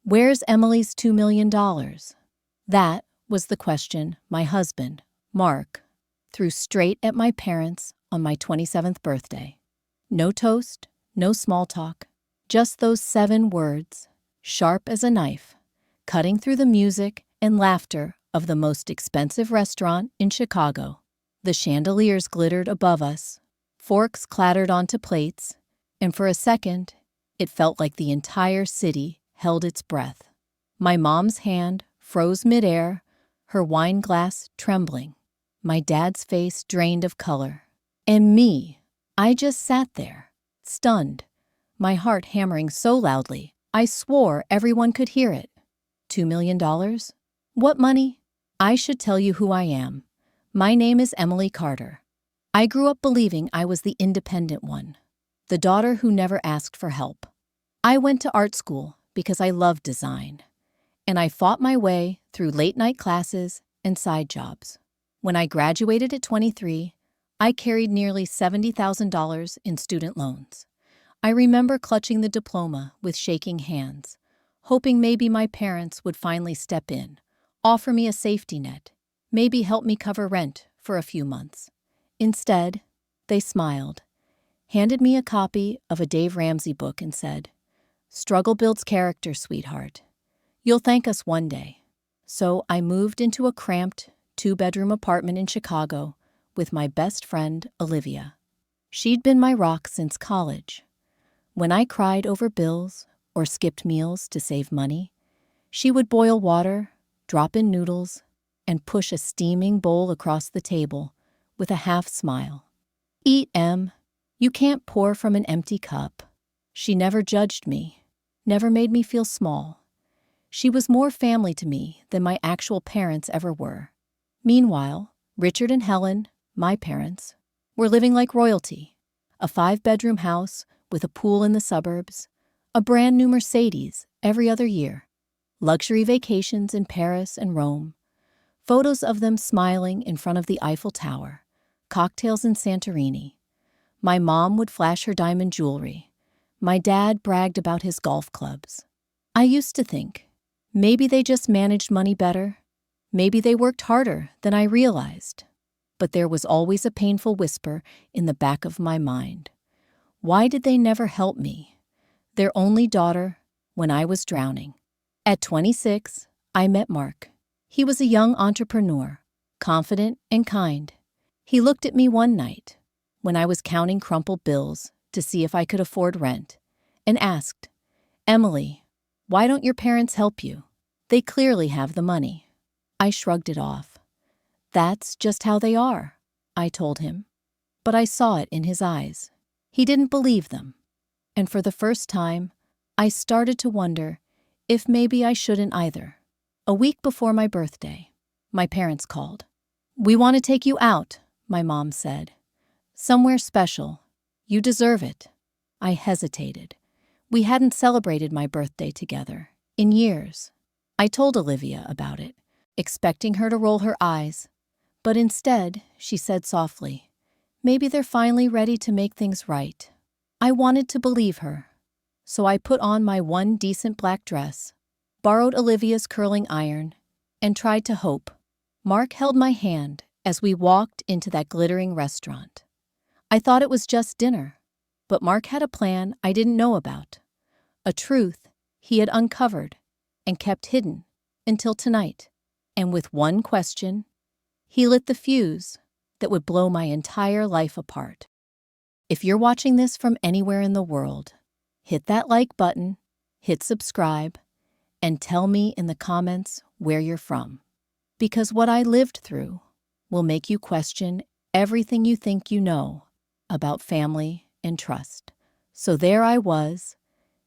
Where's Emily's $2 million? That was the question my husband, Mark, threw straight at my parents on my 27th birthday. No toast, no small talk, just those 7 words, sharp as a knife, cutting through the music and laughter of the most expensive restaurant in Chicago. The chandeliers glittered above us, forks clattered onto plates, and for a second, it felt like the entire city held its breath. My mom's hand froze midair, her wine glass trembling. My dad's face drained of color. And me, I just sat there, stunned, my heart hammering so loudly, I swore everyone could hear it. $2 million? What money? I should tell you who I am. My name is Emily Carter. I grew up believing I was the independent one, the daughter who never asked for help. I went to art school because I loved design, and I fought my way through late-night classes and side jobs. When I graduated at 23, I carried nearly $70,000 in student loans. I remember clutching the diploma with shaking hands, hoping maybe my parents would finally step in, offer me a safety net, maybe help me cover rent for a few months. Instead, they smiled, handed me a copy of a Dave Ramsey book and said, "Struggle builds character, sweetheart. You'll thank us one day." So I moved into a cramped 2-bedroom apartment in Chicago with my best friend, Olivia. She'd been my rock since college. When I cried over bills or skipped meals to save money, she would boil water, drop in noodles, and push a steaming bowl across the table with a half smile. "Eat, Em. You can't pour from an empty cup." She never judged me, never made me feel small. She was more family to me than my actual parents ever were. Meanwhile, Richard and Helen, my parents, were living like royalty. A 5-bedroom house with a pool in the suburbs, a brand new Mercedes every other year, luxury vacations in Paris and Rome, photos of them smiling in front of the Eiffel Tower, cocktails in Santorini. My mom would flash her diamond jewelry. My dad bragged about his golf clubs. I used to think, maybe they just managed money better. Maybe they worked harder than I realized. But there was always a painful whisper in the back of my mind. Why did they never help me, their only daughter, when I was drowning? At 26, I met Mark. He was a young entrepreneur, confident and kind. He looked at me one night, when I was counting crumpled bills to see if I could afford rent, and asked, "Emily, why don't your parents help you? They clearly have the money." I shrugged it off. "That's just how they are," I told him. But I saw it in his eyes. He didn't believe them. And for the first time, I started to wonder if maybe I shouldn't either. A week before my birthday, my parents called. "We want to take you out," my mom said. "Somewhere special. You deserve it." I hesitated. We hadn't celebrated my birthday together in years. I told Olivia about it, expecting her to roll her eyes. But instead, she said softly, "Maybe they're finally ready to make things right." I wanted to believe her. So I put on my one decent black dress, borrowed Olivia's curling iron, and tried to hope. Mark held my hand as we walked into that glittering restaurant. I thought it was just dinner, but Mark had a plan I didn't know about, a truth he had uncovered and kept hidden until tonight. And with one question, he lit the fuse that would blow my entire life apart. If you're watching this from anywhere in the world, hit that like button, hit subscribe, and tell me in the comments where you're from. Because what I lived through will make you question everything you think you know about family and trust. So there I was,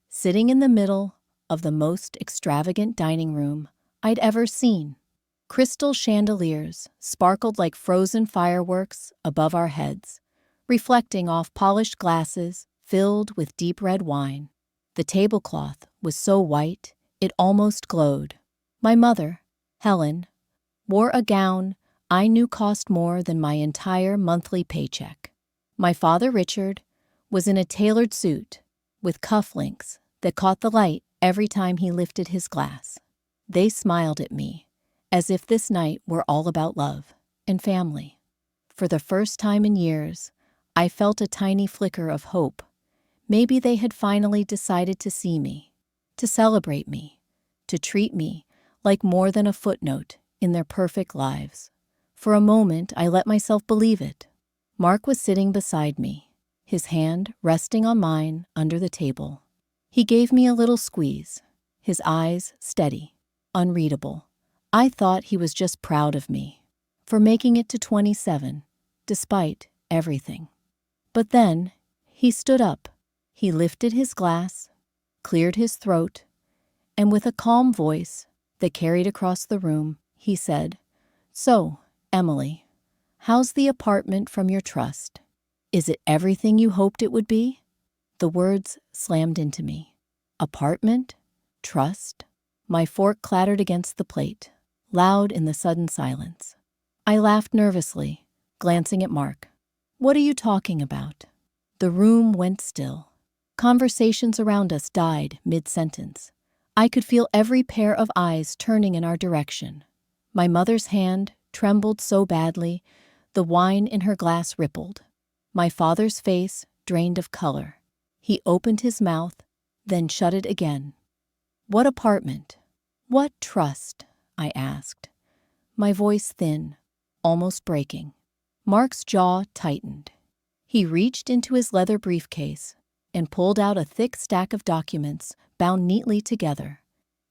sitting in the middle of the most extravagant dining room I'd ever seen. Crystal chandeliers sparkled like frozen fireworks above our heads, reflecting off polished glasses filled with deep red wine. The tablecloth was so white, it almost glowed. My mother, Helen, wore a gown I knew cost more than my entire monthly paycheck. My father, Richard, was in a tailored suit with cufflinks that caught the light every time he lifted his glass. They smiled at me, as if this night were all about love and family. For the first time in years, I felt a tiny flicker of hope. Maybe they had finally decided to see me, to celebrate me, to treat me like more than a footnote in their perfect lives. For a moment, I let myself believe it. Mark was sitting beside me, his hand resting on mine under the table. He gave me a little squeeze, his eyes steady, unreadable. I thought he was just proud of me for making it to 27, despite everything. But then, he stood up. He lifted his glass, cleared his throat, and with a calm voice that carried across the room, he said, "So, Emily, how's the apartment from your trust? Is it everything you hoped it would be?" The words slammed into me. Apartment? Trust? My fork clattered against the plate, loud in the sudden silence. I laughed nervously, glancing at Mark. "What are you talking about?" The room went still. Conversations around us died mid-sentence. I could feel every pair of eyes turning in our direction. My mother's hand trembled so badly, the wine in her glass rippled. My father's face drained of color. He opened his mouth, then shut it again. "What apartment? What trust?" I asked, my voice thin, almost breaking. Mark's jaw tightened. He reached into his leather briefcase and pulled out a thick stack of documents bound neatly together.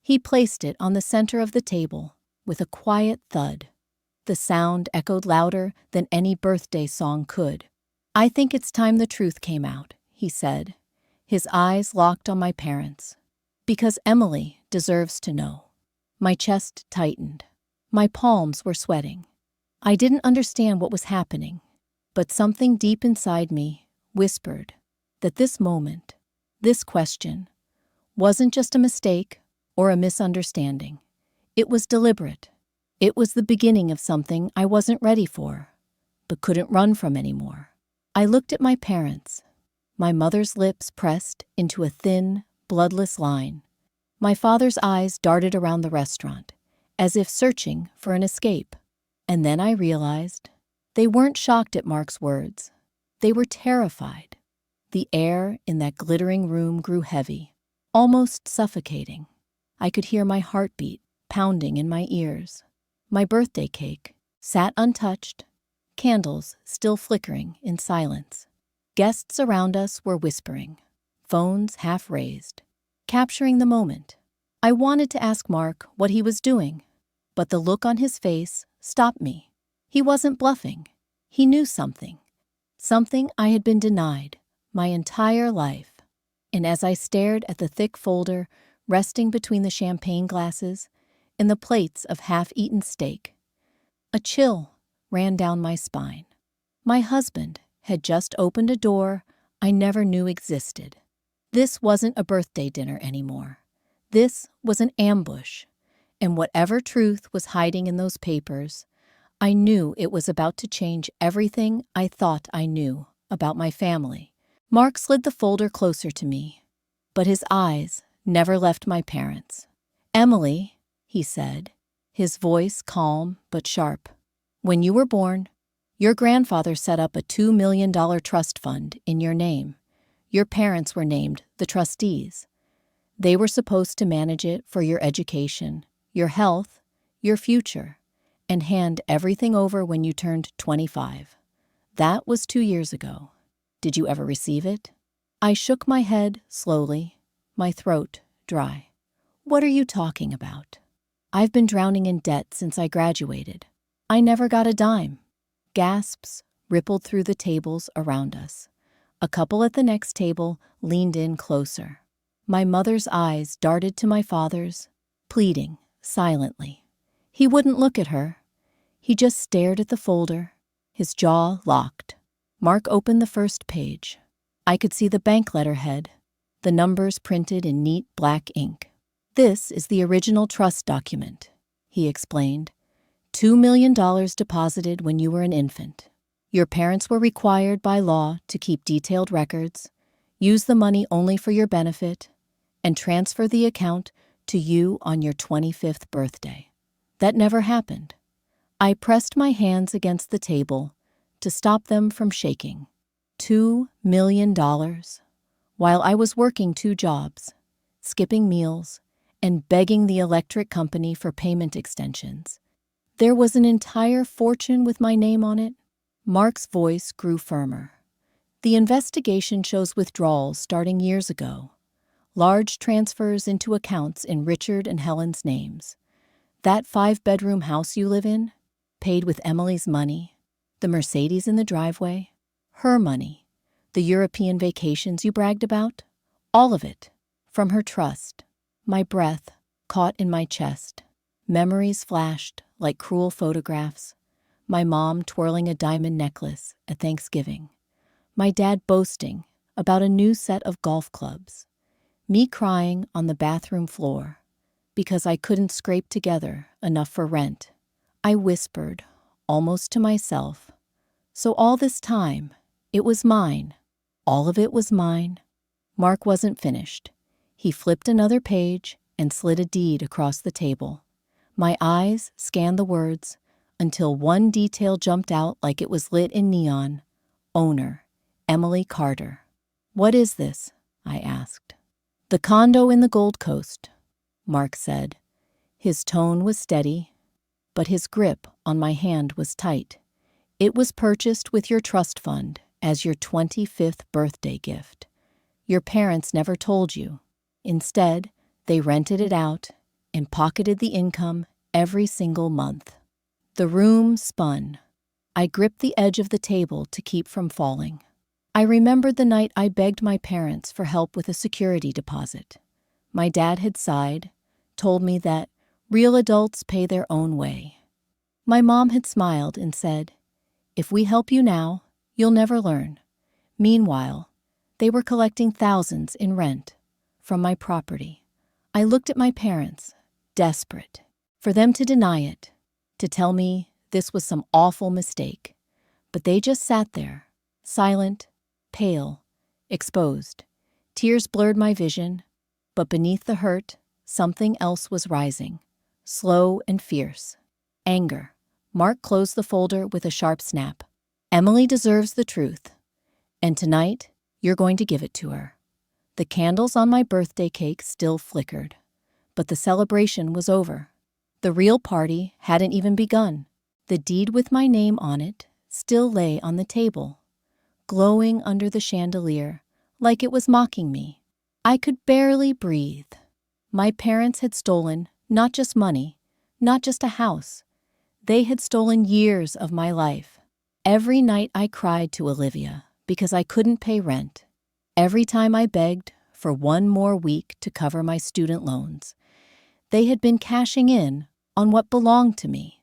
He placed it on the center of the table with a quiet thud. The sound echoed louder than any birthday song could. "I think it's time the truth came out," he said, his eyes locked on my parents. "Because Emily deserves to know." My chest tightened. My palms were sweating. I didn't understand what was happening, but something deep inside me whispered that this moment, this question, wasn't just a mistake or a misunderstanding. It was deliberate. It was the beginning of something I wasn't ready for, but couldn't run from anymore. I looked at my parents, my mother's lips pressed into a thin, bloodless line. My father's eyes darted around the restaurant, as if searching for an escape. And then I realized they weren't shocked at Mark's words. They were terrified. The air in that glittering room grew heavy, almost suffocating. I could hear my heartbeat pounding in my ears. My birthday cake sat untouched, candles still flickering in silence. Guests around us were whispering, phones half raised, capturing the moment. I wanted to ask Mark what he was doing, but the look on his face stopped me. He wasn't bluffing. He knew something I had been denied my entire life. And as I stared at the thick folder resting between the champagne glasses and the plates of half-eaten steak, a chill ran down my spine. My husband had just opened a door I never knew existed. This wasn't a birthday dinner anymore. This was an ambush, and whatever truth was hiding in those papers, I knew it was about to change everything I thought I knew about my family. Mark slid the folder closer to me, but his eyes never left my parents. "Emily," he said, his voice calm but sharp, "when you were born, your grandfather set up a $2 million trust fund in your name. Your parents were named the trustees. They were supposed to manage it for your education, your health, your future, and hand everything over when you turned 25. That was 2 years ago. Did you ever receive it?" I shook my head slowly, my throat dry. "What are you talking about? I've been drowning in debt since I graduated. I never got a dime." Gasps rippled through the tables around us. A couple at the next table leaned in closer. My mother's eyes darted to my father's, pleading silently. He wouldn't look at her. He just stared at the folder, his jaw locked. Mark opened the first page. I could see the bank letterhead, the numbers printed in neat black ink. "This is the original trust document," he explained. $2 million deposited when you were an infant. Your parents were required by law to keep detailed records, use the money only for your benefit, and transfer the account to you on your 25th birthday. That never happened. I pressed my hands against the table to stop them from shaking. $2 million, while I was working 2 jobs, skipping meals, and begging the electric company for payment extensions. There was an entire fortune with my name on it. Mark's voice grew firmer. The investigation shows withdrawals starting years ago. Large transfers into accounts in Richard and Helen's names. That 5-bedroom house you live in, paid with Emily's money. The Mercedes in the driveway, her money. The European vacations you bragged about, all of it, from her trust. My breath caught in my chest. Memories flashed like cruel photographs. My mom twirling a diamond necklace at Thanksgiving. My dad boasting about a new set of golf clubs. Me crying on the bathroom floor because I couldn't scrape together enough for rent. I whispered, almost to myself, so all this time, it was mine. All of it was mine. Mark wasn't finished. He flipped another page and slid a deed across the table. My eyes scanned the words until one detail jumped out like it was lit in neon. Owner, Emily Carter. What is this? I asked. The condo in the Gold Coast, Mark said. His tone was steady, but his grip on my hand was tight. It was purchased with your trust fund as your 25th birthday gift. Your parents never told you. Instead, they rented it out and pocketed the income every single month. The room spun. I gripped the edge of the table to keep from falling. I remembered the night I begged my parents for help with a security deposit. My dad had sighed, told me that real adults pay their own way. My mom had smiled and said, "If we help you now, you'll never learn." Meanwhile, they were collecting thousands in rent from my property. I looked at my parents, desperate, for them to deny it, to tell me this was some awful mistake. But they just sat there, silent, pale, exposed. Tears blurred my vision, but beneath the hurt, something else was rising, slow and fierce. Anger. Mark closed the folder with a sharp snap. Emily deserves the truth, and tonight, you're going to give it to her. The candles on my birthday cake still flickered, but the celebration was over. The real party hadn't even begun. The deed with my name on it still lay on the table, glowing under the chandelier like it was mocking me. I could barely breathe. My parents had stolen not just money, not just a house. They had stolen years of my life. Every night I cried to Olivia because I couldn't pay rent. Every time I begged for one more week to cover my student loans. They had been cashing in on what belonged to me.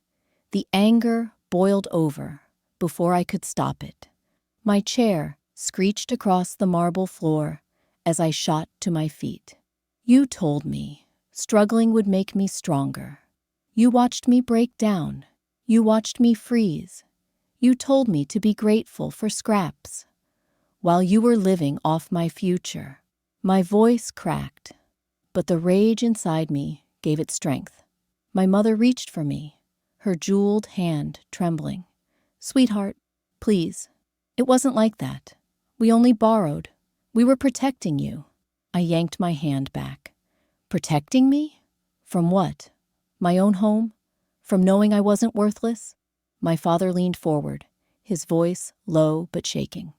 The anger boiled over before I could stop it. My chair screeched across the marble floor as I shot to my feet. You told me struggling would make me stronger. You watched me break down. You watched me freeze. You told me to be grateful for scraps, while you were living off my future. My voice cracked, but the rage inside me gave it strength. My mother reached for me, her jeweled hand trembling. "Sweetheart, please. It wasn't like that. We only borrowed. We were protecting you." I yanked my hand back. Protecting me? From what? My own home? From knowing I wasn't worthless? My father leaned forward, his voice low but shaking.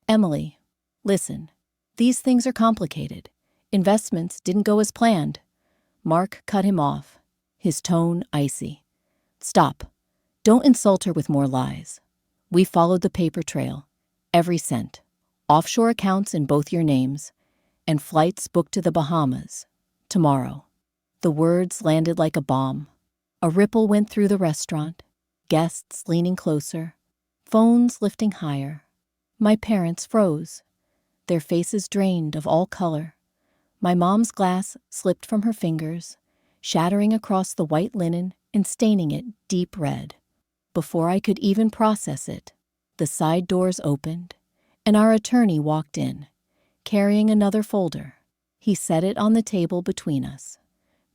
"Emily, listen. These things are complicated. Investments didn't go as planned." Mark cut him off, his tone icy. "Stop. Don't insult her with more lies. We followed the paper trail, every cent, offshore accounts in both your names, and flights booked to the Bahamas. Tomorrow." The words landed like a bomb. A ripple went through the restaurant, guests leaning closer, phones lifting higher. My parents froze, their faces drained of all color. My mom's glass slipped from her fingers, shattering across the white linen and staining it deep red. Before I could even process it, the side doors opened, and our attorney walked in, carrying another folder. He set it on the table between us.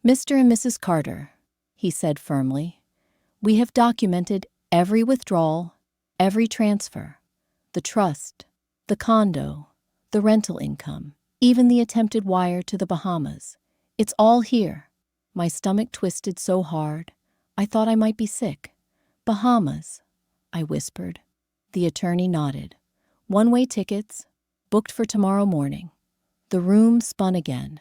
"Mr. and Mrs. Carter," he said firmly, "we have documented every withdrawal, every transfer, the trust, the condo, the rental income, even the attempted wire to the Bahamas. It's all here." My stomach twisted so hard, I thought I might be sick. "Bahamas," I whispered. The attorney nodded. "One-way tickets, booked for tomorrow morning." The room spun again.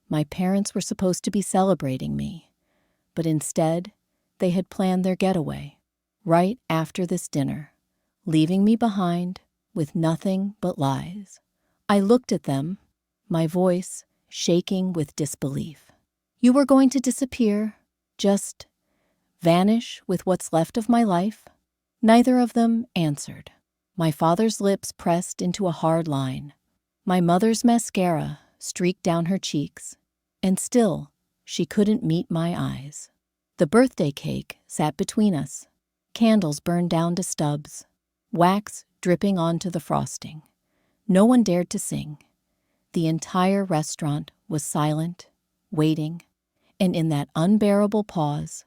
My parents were supposed to be celebrating me, but instead, they had planned their getaway right after this dinner, leaving me behind with nothing but lies. I looked at them, my voice shaking with disbelief. "You were going to disappear, just vanish with what's left of my life?" Neither of them answered. My father's lips pressed into a hard line. My mother's mascara streaked down her cheeks, and still she couldn't meet my eyes. The birthday cake sat between us, candles burned down to stubs, wax dripping onto the frosting. No one dared to sing. The entire restaurant was silent, waiting, and in that unbearable pause,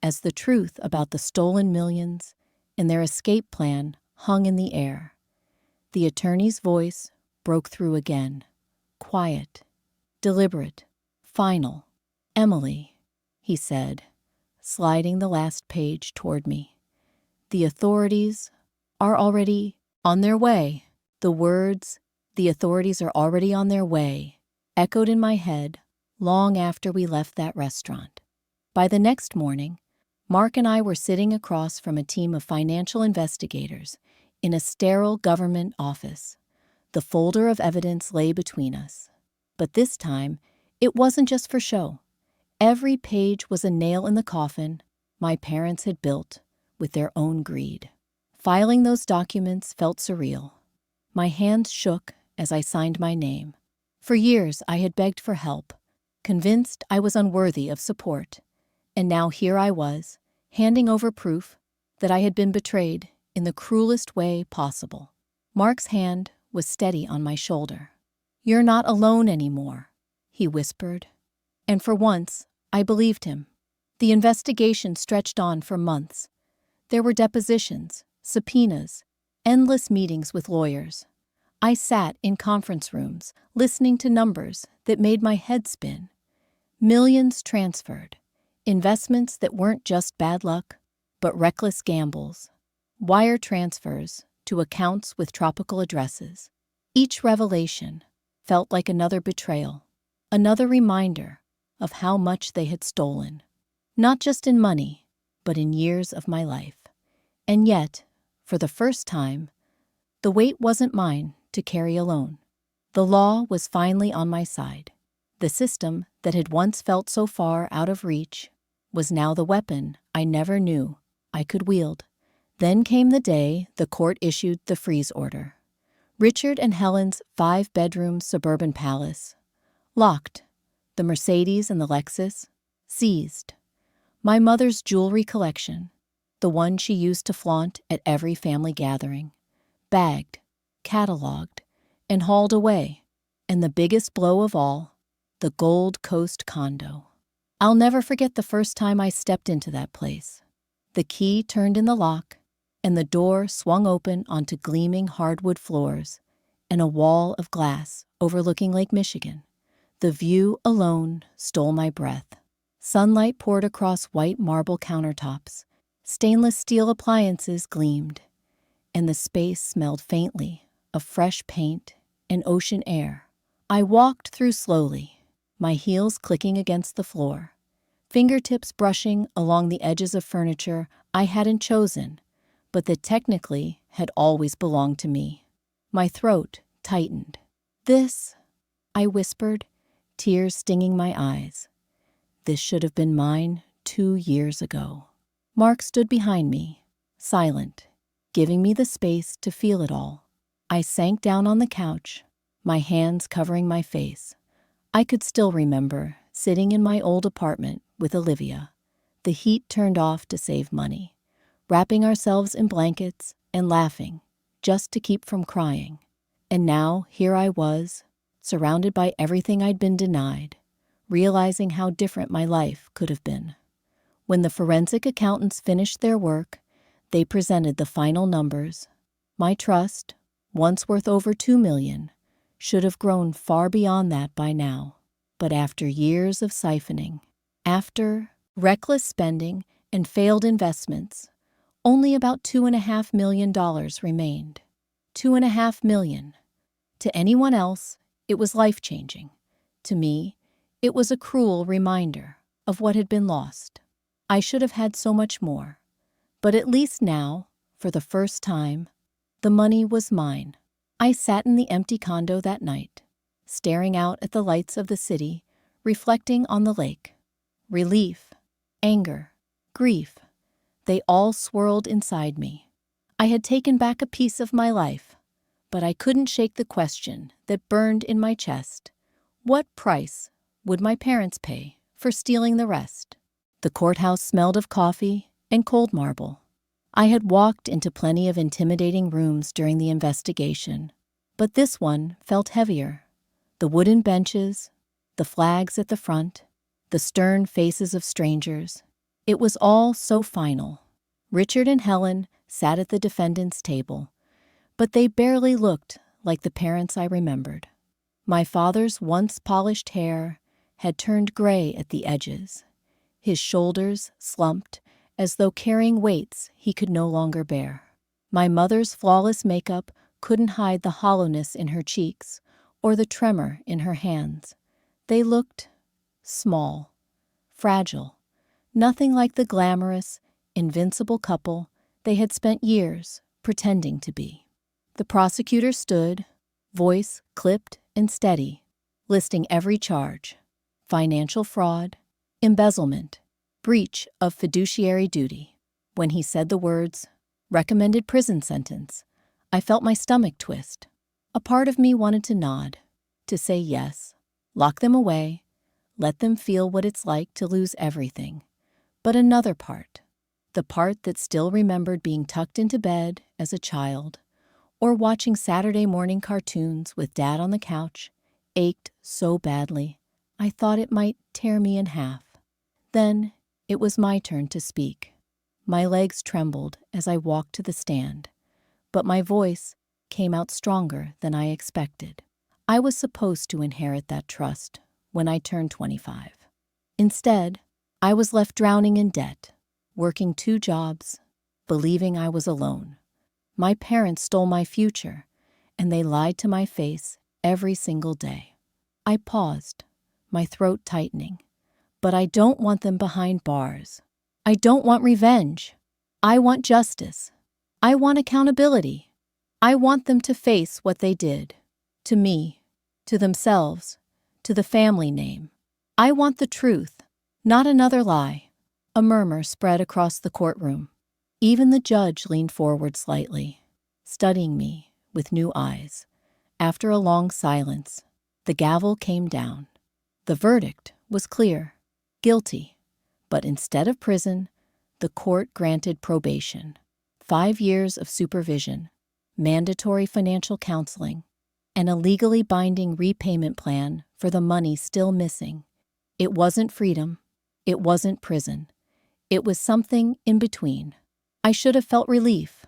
as the truth about the stolen millions and their escape plan hung in the air, the attorney's voice broke through again, quiet, deliberate, final. "Emily," he said, sliding the last page toward me, "the authorities are already on their way." The words, "the authorities are already on their way," echoed in my head long after we left that restaurant. By the next morning, Mark and I were sitting across from a team of financial investigators in a sterile government office. The folder of evidence lay between us. But this time, it wasn't just for show. Every page was a nail in the coffin my parents had built with their own greed. Filing those documents felt surreal. My hands shook as I signed my name. For years, I had begged for help, convinced I was unworthy of support. And now here I was, handing over proof that I had been betrayed in the cruelest way possible. Mark's hand was steady on my shoulder. "You're not alone anymore," he whispered. And for once, I believed him. The investigation stretched on for months. There were depositions, subpoenas, endless meetings with lawyers. I sat in conference rooms, listening to numbers that made my head spin. Millions transferred, investments that weren't just bad luck, but reckless gambles, wire transfers to accounts with tropical addresses. Each revelation felt like another betrayal, another reminder of how much they had stolen, not just in money, but in years of my life. And yet, for the first time, the weight wasn't mine to carry alone. The law was finally on my side. The system that had once felt so far out of reach was now the weapon I never knew I could wield. Then came the day the court issued the freeze order. Richard and Helen's 5-bedroom suburban palace, locked. The Mercedes and the Lexus, seized. My mother's jewelry collection, the one she used to flaunt at every family gathering, bagged, cataloged, and hauled away. And the biggest blow of all, the Gold Coast condo. I'll never forget the first time I stepped into that place. The key turned in the lock, and the door swung open onto gleaming hardwood floors and a wall of glass overlooking Lake Michigan. The view alone stole my breath. Sunlight poured across white marble countertops, stainless steel appliances gleamed, and the space smelled faintly of fresh paint and ocean air. I walked through slowly, my heels clicking against the floor, fingertips brushing along the edges of furniture I hadn't chosen, but that technically had always belonged to me. My throat tightened. "This," I whispered, tears stinging my eyes. "This should have been mine 2 years ago." Mark stood behind me, silent, giving me the space to feel it all. I sank down on the couch, my hands covering my face. I could still remember sitting in my old apartment with Olivia, the heat turned off to save money, wrapping ourselves in blankets and laughing just to keep from crying. And now here I was, surrounded by everything I'd been denied, realizing how different my life could have been. When the forensic accountants finished their work, they presented the final numbers. My trust, once worth over $2 million, should have grown far beyond that by now. But after years of siphoning, after reckless spending and failed investments, only about $2.5 million remained. $2.5 million. To anyone else, it was life-changing. To me, it was a cruel reminder of what had been lost. I should have had so much more. But at least now, for the first time, the money was mine. I sat in the empty condo that night, staring out at the lights of the city, reflecting on the lake. Relief, anger, grief, they all swirled inside me. I had taken back a piece of my life, but I couldn't shake the question that burned in my chest. What price would my parents pay for stealing the rest? The courthouse smelled of coffee and cold marble. I had walked into plenty of intimidating rooms during the investigation, but this one felt heavier. The wooden benches, the flags at the front, the stern faces of strangers. It was all so final. Richard and Helen sat at the defendant's table, but they barely looked like the parents I remembered. My father's once polished hair had turned gray at the edges. His shoulders slumped as though carrying weights he could no longer bear. My mother's flawless makeup couldn't hide the hollowness in her cheeks or the tremor in her hands. They looked small, fragile, nothing like the glamorous, invincible couple they had spent years pretending to be. The prosecutor stood, voice clipped and steady, listing every charge: financial fraud, embezzlement, breach of fiduciary duty. When he said the words, recommended prison sentence, I felt my stomach twist. A part of me wanted to nod, to say yes, lock them away, let them feel what it's like to lose everything. But another part, the part that still remembered being tucked into bed as a child, or watching Saturday morning cartoons with Dad on the couch, ached so badly, I thought it might tear me in half. Then it was my turn to speak. My legs trembled as I walked to the stand, but my voice came out stronger than I expected. I was supposed to inherit that trust when I turned 25. Instead, I was left drowning in debt, working 2 jobs, believing I was alone. My parents stole my future, and they lied to my face every single day. I paused, my throat tightening. But I don't want them behind bars. I don't want revenge. I want justice. I want accountability. I want them to face what they did. To me, to themselves, to the family name. I want the truth, not another lie. A murmur spread across the courtroom. Even the judge leaned forward slightly, studying me with new eyes. After a long silence, the gavel came down. The verdict was clear. Guilty, but instead of prison, the court granted probation, 5 years of supervision, mandatory financial counseling, and a legally binding repayment plan for the money still missing. It wasn't freedom. It wasn't prison. It was something in between. I should have felt relief,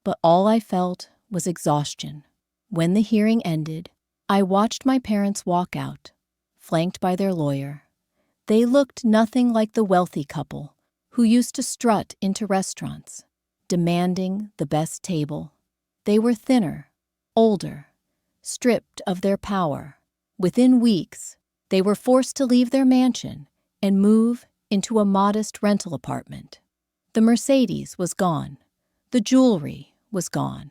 but all I felt was exhaustion. When the hearing ended, I watched my parents walk out, flanked by their lawyer. They looked nothing like the wealthy couple who used to strut into restaurants, demanding the best table. They were thinner, older, stripped of their power. Within weeks, they were forced to leave their mansion and move into a modest rental apartment. The Mercedes was gone. The jewelry was gone.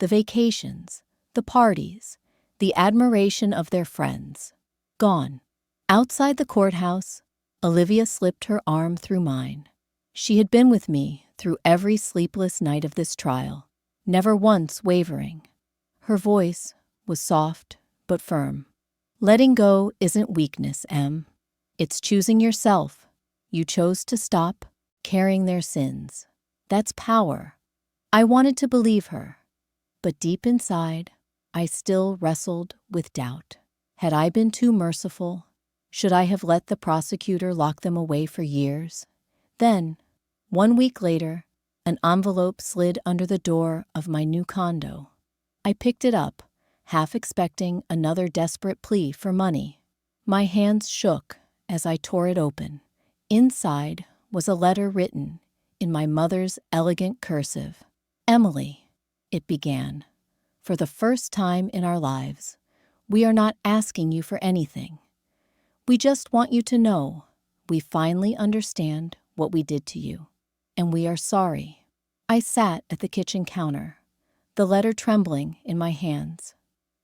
The vacations, the parties, the admiration of their friends, gone. Outside the courthouse, Olivia slipped her arm through mine. She had been with me through every sleepless night of this trial, never once wavering. Her voice was soft but firm. Letting go isn't weakness, Em. It's choosing yourself. You chose to stop carrying their sins. That's power. I wanted to believe her, but deep inside, I still wrestled with doubt. Had I been too merciful? Should I have let the prosecutor lock them away for years? Then, 1 week later, an envelope slid under the door of my new condo. I picked it up, half expecting another desperate plea for money. My hands shook as I tore it open. Inside was a letter written in my mother's elegant cursive. "Emily," it began, "for the first time in our lives, we are not asking you for anything. We just want you to know we finally understand what we did to you, and we are sorry." I sat at the kitchen counter, the letter trembling in my hands.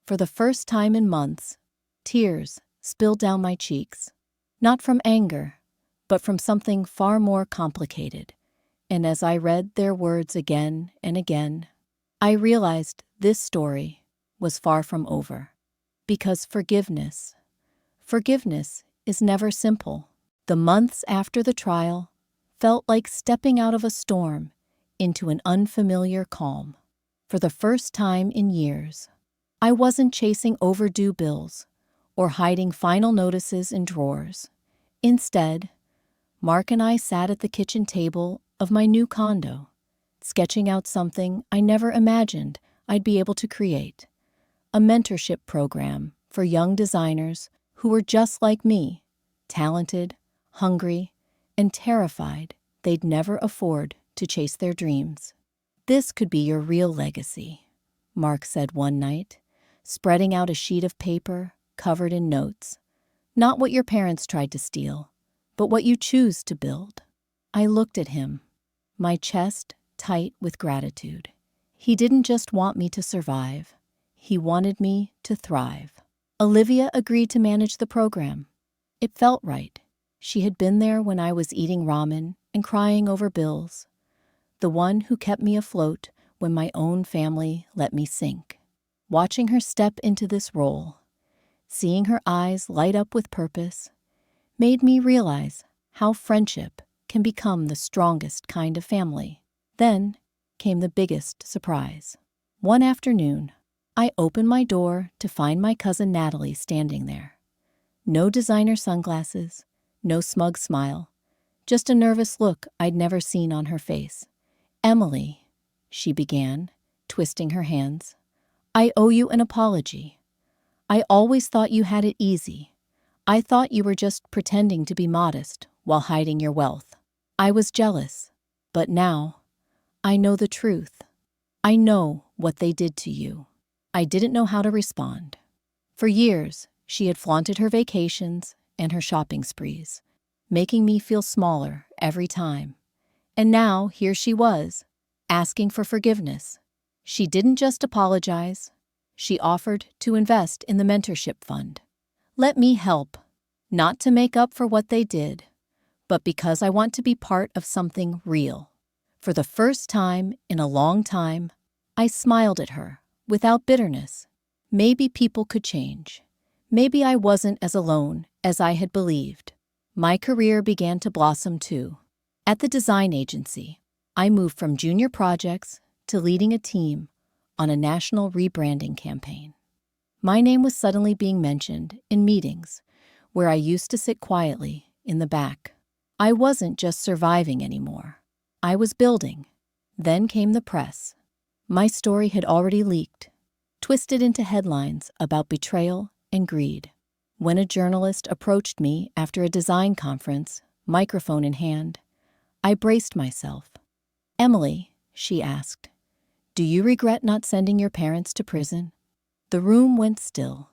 For the first time in months, tears spilled down my cheeks, not from anger, but from something far more complicated. And as I read their words again and again, I realized this story was far from over. Because forgiveness is never simple. The months after the trial felt like stepping out of a storm into an unfamiliar calm. For the first time in years, I wasn't chasing overdue bills or hiding final notices in drawers. Instead, Mark and I sat at the kitchen table of my new condo, sketching out something I never imagined I'd be able to create: a mentorship program for young designers who were just like me, talented, hungry, and terrified they'd never afford to chase their dreams. "This could be your real legacy," Mark said one night, spreading out a sheet of paper covered in notes. "Not what your parents tried to steal, but what you choose to build." I looked at him, my chest tight with gratitude. He didn't just want me to survive, he wanted me to thrive. Olivia agreed to manage the program. It felt right. She had been there when I was eating ramen and crying over bills, the one who kept me afloat when my own family let me sink. Watching her step into this role, seeing her eyes light up with purpose, made me realize how friendship can become the strongest kind of family. Then came the biggest surprise. One afternoon, I opened my door to find my cousin Natalie standing there. No designer sunglasses, no smug smile, just a nervous look I'd never seen on her face. "Emily," she began, twisting her hands, "I owe you an apology. I always thought you had it easy. I thought you were just pretending to be modest while hiding your wealth. I was jealous, but now I know the truth. I know what they did to you." I didn't know how to respond. For years, she had flaunted her vacations and her shopping sprees, making me feel smaller every time. And now here she was, asking for forgiveness. She didn't just apologize. She offered to invest in the mentorship fund. "Let me help, not to make up for what they did, but because I want to be part of something real." For the first time in a long time, I smiled at her without bitterness. Maybe people could change. Maybe I wasn't as alone as I had believed. My career began to blossom too. At the design agency, I moved from junior projects to leading a team on a national rebranding campaign. My name was suddenly being mentioned in meetings where I used to sit quietly in the back. I wasn't just surviving anymore. I was building. Then came the press. My story had already leaked, twisted into headlines about betrayal and greed. When a journalist approached me after a design conference, microphone in hand, I braced myself. "Emily," she asked, "do you regret not sending your parents to prison?" The room went still.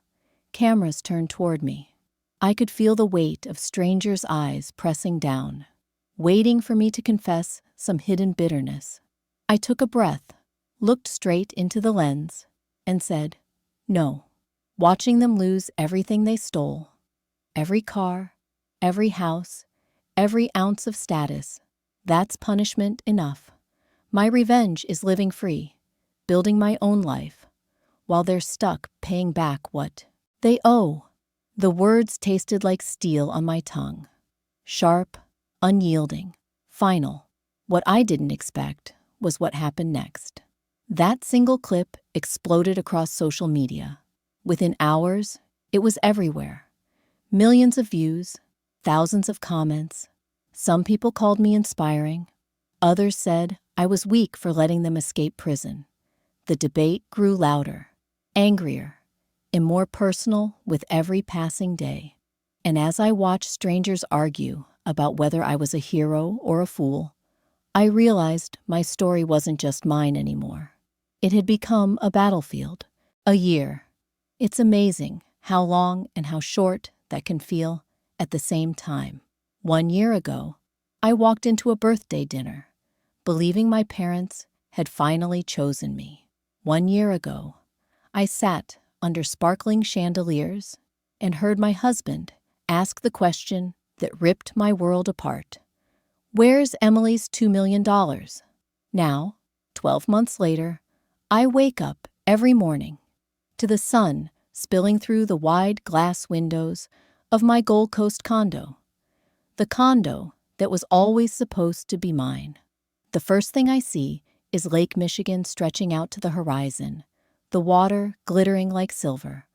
Cameras turned toward me. I could feel the weight of strangers' eyes pressing down, waiting for me to confess some hidden bitterness. I took a breath, looked straight into the lens, and said, "No." Watching them lose everything they stole, every car, every house, every ounce of status, that's punishment enough. My revenge is living free, building my own life, while they're stuck paying back what they owe. The words tasted like steel on my tongue. Sharp, unyielding, final. What I didn't expect was what happened next. That single clip exploded across social media. Within hours, It was everywhere. Millions of views, thousands of comments. Some people called me inspiring. Others said I was weak for letting them escape prison. The debate grew louder, angrier, and more personal with every passing day. And as I watched strangers argue about whether I was a hero or a fool, I realized my story wasn't just mine anymore. It had become a battlefield, a year. It's amazing how long and how short that can feel at the same time. 1 year ago, I walked into a birthday dinner, believing my parents had finally chosen me. 1 year ago, I sat under sparkling chandeliers and heard my husband ask the question that ripped my world apart. Where's Emily's $2 million? Now, 12 months later, I wake up every morning to the sun spilling through the wide glass windows of my Gold Coast condo, the condo that was always supposed to be mine. The first thing I see is Lake Michigan stretching out to the horizon, the water glittering like silver.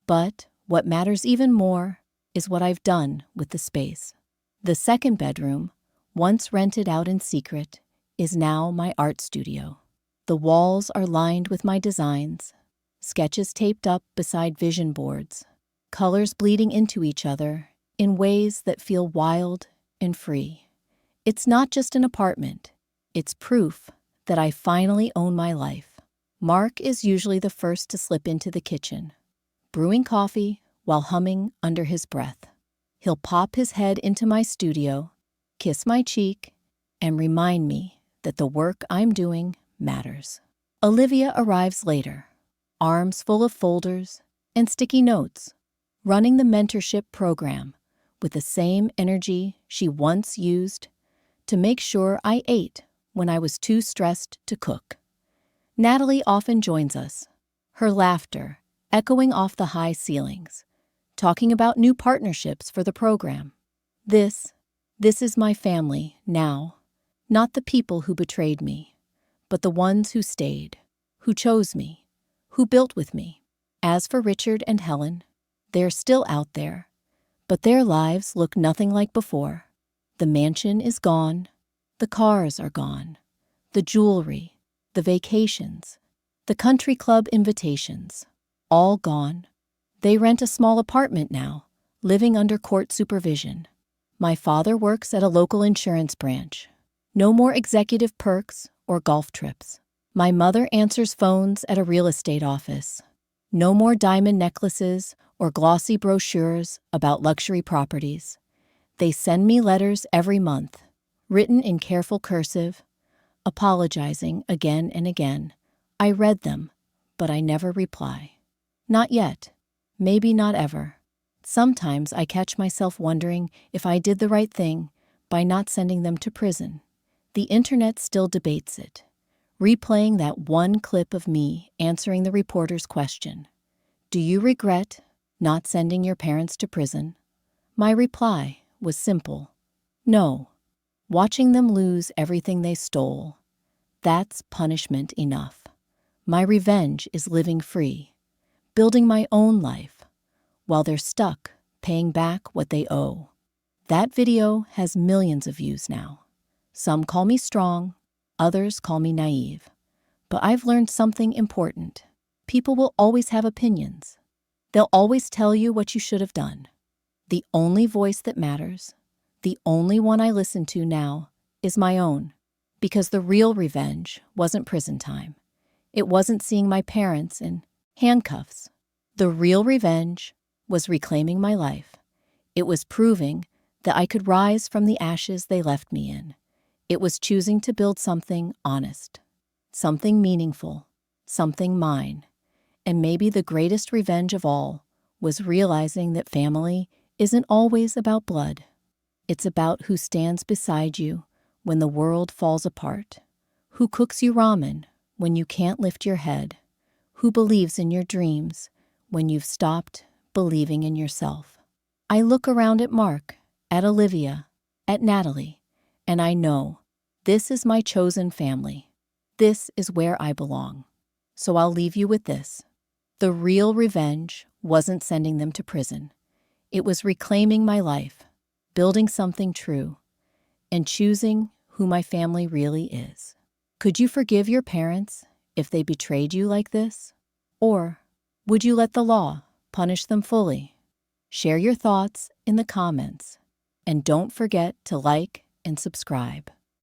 But what matters even more is what I've done with the space. The second bedroom, once rented out in secret, is now my art studio. The walls are lined with my designs, sketches taped up beside vision boards, colors bleeding into each other in ways that feel wild and free. It's not just an apartment, it's proof that I finally own my life. Mark is usually the first to slip into the kitchen, brewing coffee while humming under his breath. He'll pop his head into my studio, kiss my cheek, and remind me that the work I'm doing matters. Olivia arrives later, arms full of folders and sticky notes, running the mentorship program with the same energy she once used to make sure I ate when I was too stressed to cook. Natalie often joins us, her laughter echoing off the high ceilings, talking about new partnerships for the program. This is my family now, not the people who betrayed me, but the ones who stayed, who chose me, who built with me. As for Richard and Helen, they're still out there, but their lives look nothing like before. The mansion is gone, the cars are gone, the jewelry, the vacations, the country club invitations, all gone. They rent a small apartment now, living under court supervision. My father works at a local insurance branch. No more executive perks or golf trips. My mother answers phones at a real estate office. No more diamond necklaces or glossy brochures about luxury properties. They send me letters every month, written in careful cursive, apologizing again and again. I read them, but I never reply. Not yet. Maybe not ever. Sometimes I catch myself wondering if I did the right thing by not sending them to prison. The internet still debates it, replaying that one clip of me answering the reporter's question. Do you regret not sending your parents to prison? My reply was simple. No. Watching them lose everything they stole, that's punishment enough. My revenge is living free, building my own life, while they're stuck paying back what they owe. That video has millions of views now. Some call me strong, others call me naive. But I've learned something important. People will always have opinions. They'll always tell you what you should have done. The only voice that matters, the only one I listen to now, is my own. Because the real revenge wasn't prison time. It wasn't seeing my parents in handcuffs. The real revenge was reclaiming my life. It was proving that I could rise from the ashes they left me in. It was choosing to build something honest, something meaningful, something mine. And maybe the greatest revenge of all was realizing that family isn't always about blood. It's about who stands beside you when the world falls apart, who cooks you ramen when you can't lift your head, who believes in your dreams when you've stopped believing in yourself. I look around at Mark, at Olivia, at Natalie, and I know this is my chosen family. This is where I belong. So I'll leave you with this. The real revenge wasn't sending them to prison. It was reclaiming my life, building something true, and choosing who my family really is. Could you forgive your parents if they betrayed you like this? Or would you let the law punish them fully? Share your thoughts in the comments, and don't forget to like and subscribe.